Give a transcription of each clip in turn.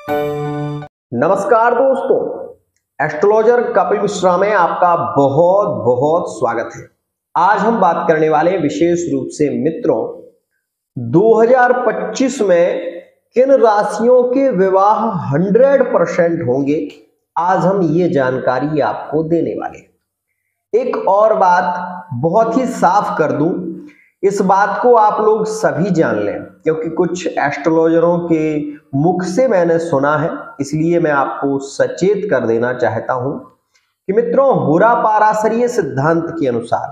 नमस्कार दोस्तों, एस्ट्रोलॉजर कपिल मिश्रा में आपका बहुत बहुत स्वागत है। आज हम बात करने वाले हैं विशेष रूप से मित्रों 2025 में किन राशियों के विवाह 100% होंगे। आज हम ये जानकारी आपको देने वाले हैं। एक और बात बहुत ही साफ कर दूं, इस बात को आप लोग सभी जान लें, क्योंकि कुछ एस्ट्रोलॉजरों के मुख से मैंने सुना है, इसलिए मैं आपको सचेत कर देना चाहता हूं कि मित्रों होरा पाराशरीय सिद्धांत के अनुसार,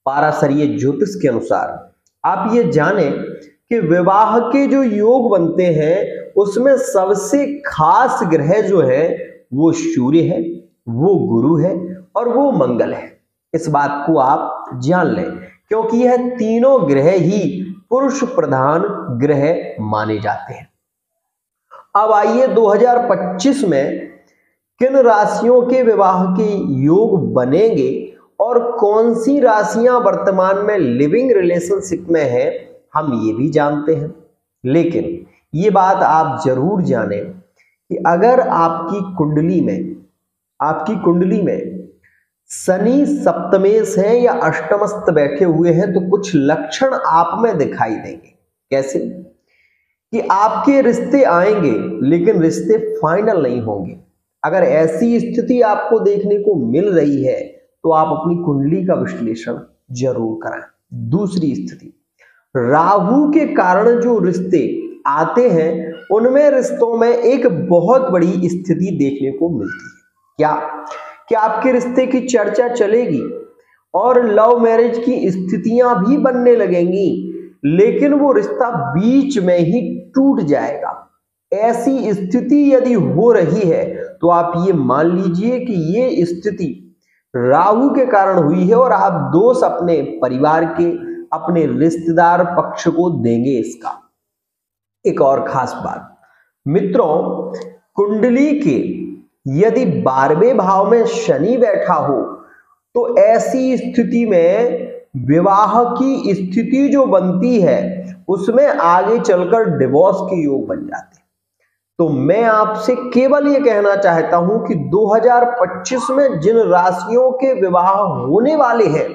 पाराशरीय ज्योतिष के अनुसार आप ये जानें कि विवाह के जो योग बनते हैं उसमें सबसे खास ग्रह जो है वो सूर्य है, वो गुरु है और वो मंगल है। इस बात को आप जान लें, क्योंकि यह तीनों ग्रह ही पुरुष प्रधान ग्रह माने जाते हैं। अब आइए 2025 में किन राशियों के विवाह के योग बनेंगे और कौन सी राशियां वर्तमान में लिविंग रिलेशनशिप में हैं, हम ये भी जानते हैं। लेकिन ये बात आप जरूर जानें कि अगर आपकी कुंडली में शनि सप्तमेश है या अष्टमस्थ बैठे हुए हैं तो कुछ लक्षण आप में दिखाई देंगे। कैसे कि आपके रिश्ते आएंगे लेकिन रिश्ते फाइनल नहीं होंगे। अगर ऐसी स्थिति आपको देखने को मिल रही है तो आप अपनी कुंडली का विश्लेषण जरूर कराएं। दूसरी स्थिति, राहु के कारण जो रिश्ते आते हैं उनमें रिश्तों में एक बहुत बड़ी स्थिति देखने को मिलती है। क्या आपके रिश्ते की चर्चा चलेगी और लव मैरिज की स्थितियां भी बनने लगेंगी, लेकिन वो रिश्ता बीच में ही टूट जाएगा। ऐसी स्थिति यदि हो रही है तो आप ये मान लीजिए कि ये स्थिति राहु के कारण हुई है और आप दोष अपने परिवार के, अपने रिश्तेदार पक्ष को देंगे। इसका एक और खास बात मित्रों, कुंडली के यदि 12वें भाव में शनि बैठा हो तो ऐसी स्थिति में विवाह की स्थिति जो बनती है उसमें आगे चलकर डिवोर्स के योग बन जाते हैं। तो मैं आपसे केवल ये कहना चाहता हूं कि 2025 में जिन राशियों के विवाह होने वाले हैं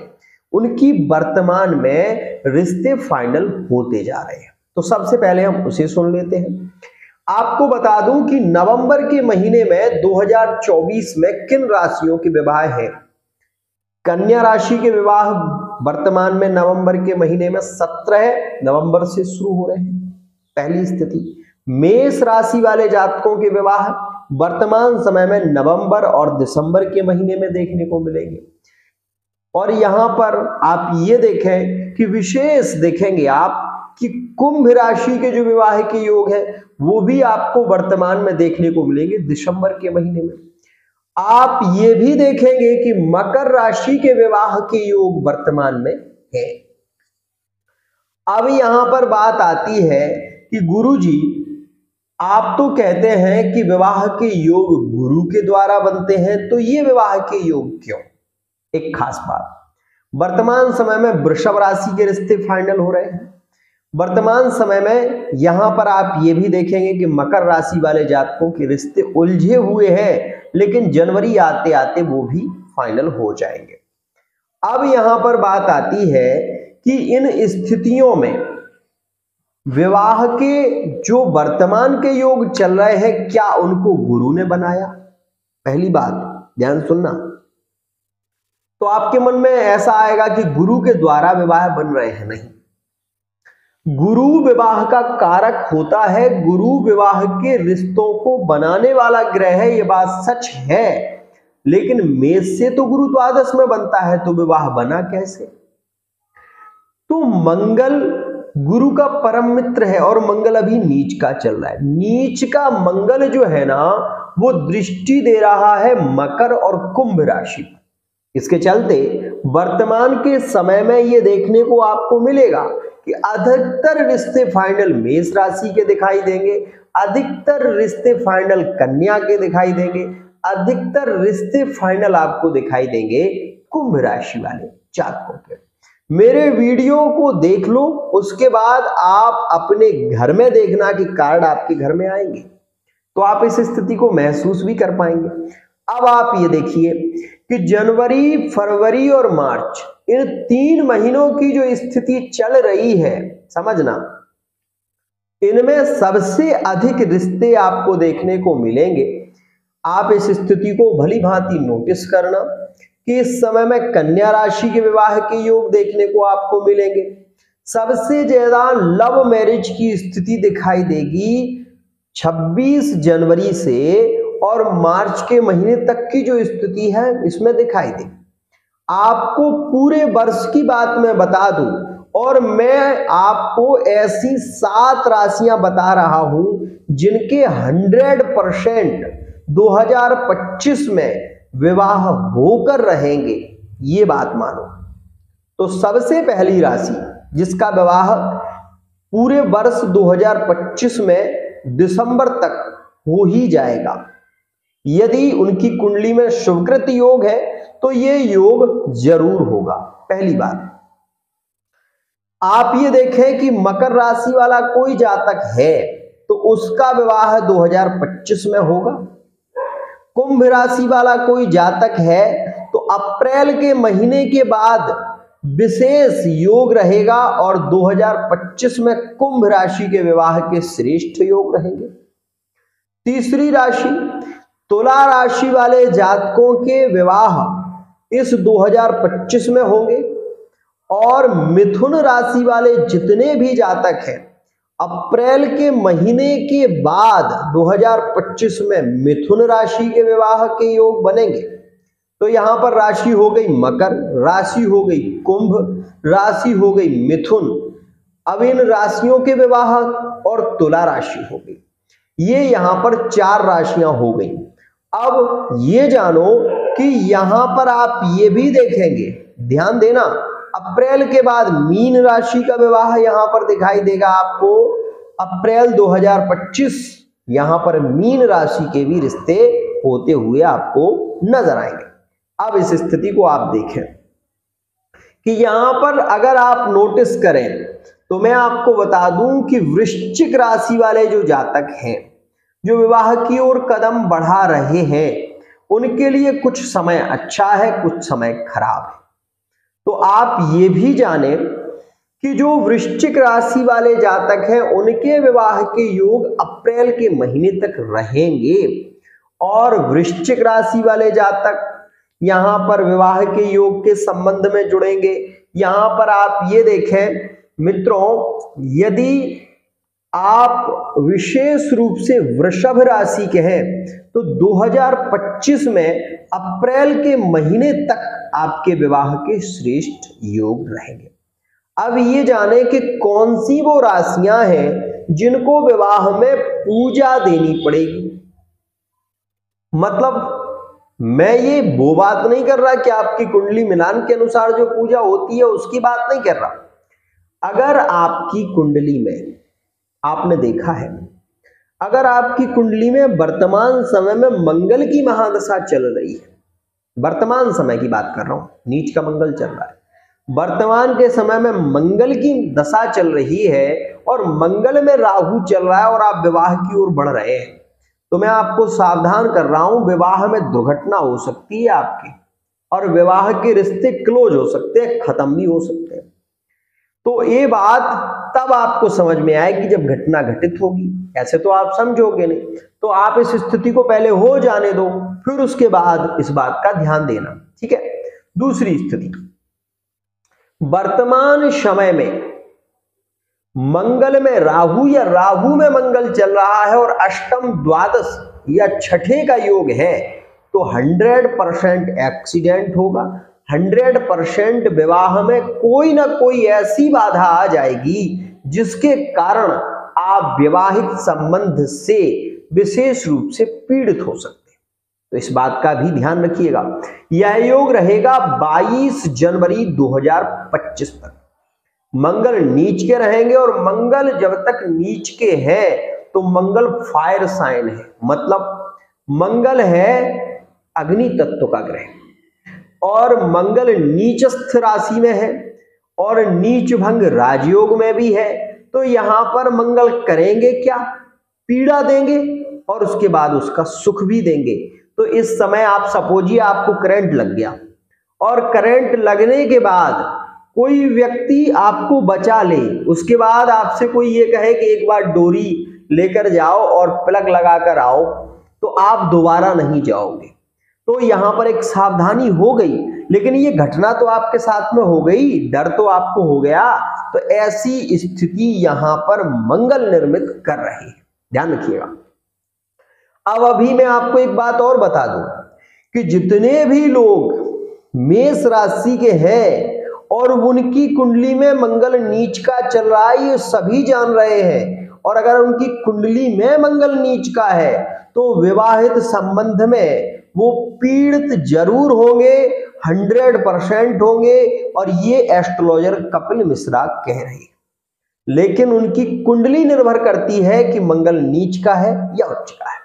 उनकी वर्तमान में रिश्ते फाइनल होते जा रहे हैं। तो सबसे पहले हम उसे सुन लेते हैं। आपको बता दूं कि नवंबर के महीने में 2024 में किन राशियों के विवाह हैं। कन्या राशि के विवाह वर्तमान में नवंबर के महीने में 17 नवंबर से शुरू हो रहे हैं। पहली स्थिति, मेष राशि वाले जातकों के विवाह वर्तमान समय में नवंबर और दिसंबर के महीने में देखने को मिलेंगे। और यहां पर आप ये देखें कि विशेष देखेंगे आप कि कुंभ राशि के जो विवाह के योग है वो भी आपको वर्तमान में देखने को मिलेंगे दिसंबर के महीने में। आप ये भी देखेंगे कि मकर राशि के विवाह के योग वर्तमान में है। अब यहां पर बात आती है कि गुरुजी आप तो कहते हैं कि विवाह के योग गुरु के द्वारा बनते हैं, तो ये विवाह के योग क्यों? एक खास बात, वर्तमान समय में वृषभ राशि के रिश्ते फाइनल हो रहे हैं। वर्तमान समय में यहां पर आप ये भी देखेंगे कि मकर राशि वाले जातकों के रिश्ते उलझे हुए हैं, लेकिन जनवरी आते आते वो भी फाइनल हो जाएंगे। अब यहां पर बात आती है कि इन स्थितियों में विवाह के जो वर्तमान के योग चल रहे हैं क्या उनको गुरु ने बनाया? पहली बात ध्यान सुनना। तो आपके मन में ऐसा आएगा कि गुरु के द्वारा विवाह बन रहे हैं। नहीं, गुरु विवाह का कारक होता है, गुरु विवाह के रिश्तों को बनाने वाला ग्रह है, ये बात सच है। लेकिन मेष से तो गुरु द्वादश में बनता है, तो विवाह बना कैसे? तो मंगल गुरु का परम मित्र है और मंगल अभी नीच का चल रहा है। नीच का मंगल जो है ना वो दृष्टि दे रहा है मकर और कुंभ राशि। इसके चलते वर्तमान के समय में ये देखने को आपको मिलेगा कि अधिकतर रिश्ते फाइनल मेष राशि के दिखाई देंगे, अधिकतर रिश्ते फाइनल कन्या के दिखाई देंगे, अधिकतर रिश्ते फाइनल आपको दिखाई देंगे कुंभ राशि वाले जातकों के। मेरे वीडियो को देख लो, उसके बाद आप अपने घर में देखना कि कार्ड आपके घर में आएंगे। तो आप इस स्थिति को महसूस भी कर पाएंगे। अब आप ये देखिए कि जनवरी, फरवरी और मार्च, इन 3 महीनों की जो स्थिति चल रही है, समझना, इनमें सबसे अधिक रिश्ते आपको देखने को मिलेंगे। आप इस स्थिति को भली भांति नोटिस करना कि इस समय में कन्या राशि के विवाह के योग देखने को आपको मिलेंगे। सबसे ज्यादा लव मैरिज की स्थिति दिखाई देगी 26 जनवरी से और मार्च के महीने तक की जो स्थिति है इसमें दिखाई देगी। आपको पूरे वर्ष की बात मैं बता दूं और मैं आपको ऐसी 7 राशियां बता रहा हूं जिनके 100% 2025 में विवाह होकर रहेंगे, ये बात मानो। तो सबसे पहली राशि जिसका विवाह पूरे वर्ष 2025 में दिसंबर तक हो ही जाएगा, यदि उनकी कुंडली में शुभकृत योग है तो ये योग जरूर होगा। पहली बात, आप ये देखें कि मकर राशि वाला कोई जातक है तो उसका विवाह 2025 में होगा। कुंभ राशि वाला कोई जातक है तो अप्रैल के महीने के बाद विशेष योग रहेगा और 2025 में कुंभ राशि के विवाह के श्रेष्ठ योग रहेंगे। तीसरी राशि, तुला राशि वाले जातकों के विवाह इस 2025 में होंगे और मिथुन राशि वाले जितने भी जातक हैं अप्रैल के महीने के बाद 2025 में मिथुन राशि के विवाह के योग बनेंगे। तो यहां पर राशि हो गई मकर, राशि हो गई कुंभ, राशि हो गई मिथुन। अब इन राशियों के विवाह और तुला राशि हो गई, ये यहां पर 4 राशियां हो गई। अब ये जानो कि यहां पर आप ये भी देखेंगे, ध्यान देना, अप्रैल के बाद मीन राशि का विवाह यहां पर दिखाई देगा आपको। अप्रैल 2025 यहां पर मीन राशि के भी रिश्ते होते हुए आपको नजर आएंगे। अब इस स्थिति को आप देखें कि यहां पर अगर आप नोटिस करें तो मैं आपको बता दूं कि वृश्चिक राशि वाले जो जातक हैं जो विवाह की ओर कदम बढ़ा रहे हैं उनके लिए कुछ समय अच्छा है, कुछ समय खराब है। तो आप ये भी जाने कि जो वृश्चिक राशि वाले जातक हैं उनके विवाह के योग अप्रैल के महीने तक रहेंगे और वृश्चिक राशि वाले जातक यहां पर विवाह के योग के संबंध में जुड़ेंगे। यहां पर आप ये देखें मित्रों, यदि आप विशेष रूप से वृषभ राशि के हैं तो 2025 में अप्रैल के महीने तक आपके विवाह के श्रेष्ठ योग रहेंगे। अब ये जाने कि कौन सी वो राशियां हैं जिनको विवाह में पूजा देनी पड़ेगी। मतलब मैं ये वो बात नहीं कर रहा कि आपकी कुंडली मिलान के अनुसार जो पूजा होती है उसकी बात नहीं कर रहा। अगर आपकी कुंडली में, आपने देखा है, अगर आपकी कुंडली में वर्तमान समय में मंगल की महादशा चल रही है, वर्तमान समय की बात कर रहा हूं, नीच का मंगल चल रहा है, वर्तमान के समय में मंगल की दशा चल रही है और मंगल में राहु चल रहा है और आप विवाह की ओर बढ़ रहे हैं, तो मैं आपको सावधान कर रहा हूं, विवाह में दुर्घटना हो सकती है आपकी और विवाह के रिश्ते क्लोज हो सकते हैं, खत्म भी हो सकते हैं। तो ये बात तब आपको समझ में आएगी जब घटना घटित होगी, ऐसे तो आप समझोगे नहीं। तो आप इस स्थिति को पहले हो जाने दो, फिर उसके बाद इस बात का ध्यान देना, ठीक है। दूसरी स्थिति, वर्तमान समय में मंगल में राहु या राहु में मंगल चल रहा है और अष्टम द्वादश या छठे का योग है, तो 100% एक्सीडेंट होगा, 100% विवाह में कोई ना कोई ऐसी बाधा आ जाएगी जिसके कारण आप वैवाहिक संबंध से विशेष रूप से पीड़ित हो सकते हैं। तो इस बात का भी ध्यान रखिएगा। यह योग रहेगा 22 जनवरी 2025 तक। मंगल नीच के रहेंगे और मंगल जब तक नीच के हैं तो मंगल फायर साइन है, मतलब मंगल है अग्नि तत्व का ग्रह और मंगल नीचस्थ राशि में है और नीच भंग राजयोग में भी है। तो यहां पर मंगल करेंगे क्या? पीड़ा देंगे, और उसके बाद उसका सुख भी देंगे। तो इस समय आप सपोजिए आपको करंट लग गया और करंट लगने के बाद कोई व्यक्ति आपको बचा ले, उसके बाद आपसे कोई ये कहे कि एक बार डोरी लेकर जाओ और प्लग लगाकर आओ, तो आप दोबारा नहीं जाओगे। तो यहां पर एक सावधानी हो गई, लेकिन ये घटना तो आपके साथ में हो गई, डर तो आपको हो गया। तो ऐसी स्थिति यहां पर मंगल निर्मित कर रही है, ध्यान रखिएगा। अब अभी मैं आपको एक बात और बता दूं कि जितने भी लोग मेष राशि के हैं और उनकी कुंडली में मंगल नीच का चल रहा है, ये सभी जान रहे हैं। और अगर उनकी कुंडली में मंगल नीच का है तो विवाहित संबंध में वो पीड़ित जरूर होंगे, 100% होंगे, और ये एस्ट्रोलॉजर कपिल मिश्रा कह रहे हैं। लेकिन उनकी कुंडली निर्भर करती है कि मंगल नीच का है या उच्च का है।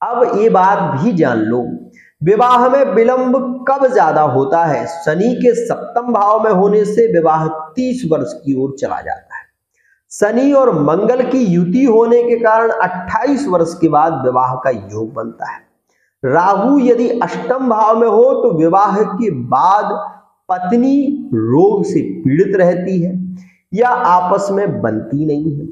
अब ये बात भी जान लो, विवाह में विलंब कब ज्यादा होता है? शनि के सप्तम भाव में होने से विवाह 30 वर्ष की ओर चला जाता है। शनि और मंगल की युति होने के कारण 28 वर्ष के बाद विवाह का योग बनता है। राहु यदि अष्टम भाव में हो तो विवाह के बाद पत्नी रोग से पीड़ित रहती है या आपस में बनती नहीं है।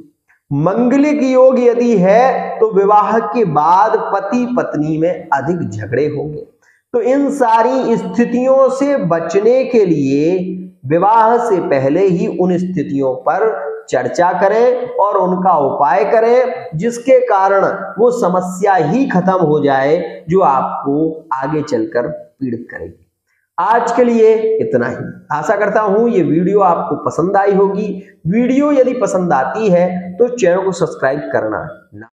मंगलिक योग यदि है तो विवाह के बाद पति पत्नी में अधिक झगड़े होंगे। तो इन सारी स्थितियों से बचने के लिए विवाह से पहले ही उन स्थितियों पर चर्चा करें और उनका उपाय करें, जिसके कारण वो समस्या ही खत्म हो जाए जो आपको आगे चलकर पीड़ित करेगी। आज के लिए इतना ही। आशा करता हूं ये वीडियो आपको पसंद आई होगी। वीडियो यदि पसंद आती है तो चैनल को सब्सक्राइब करना ना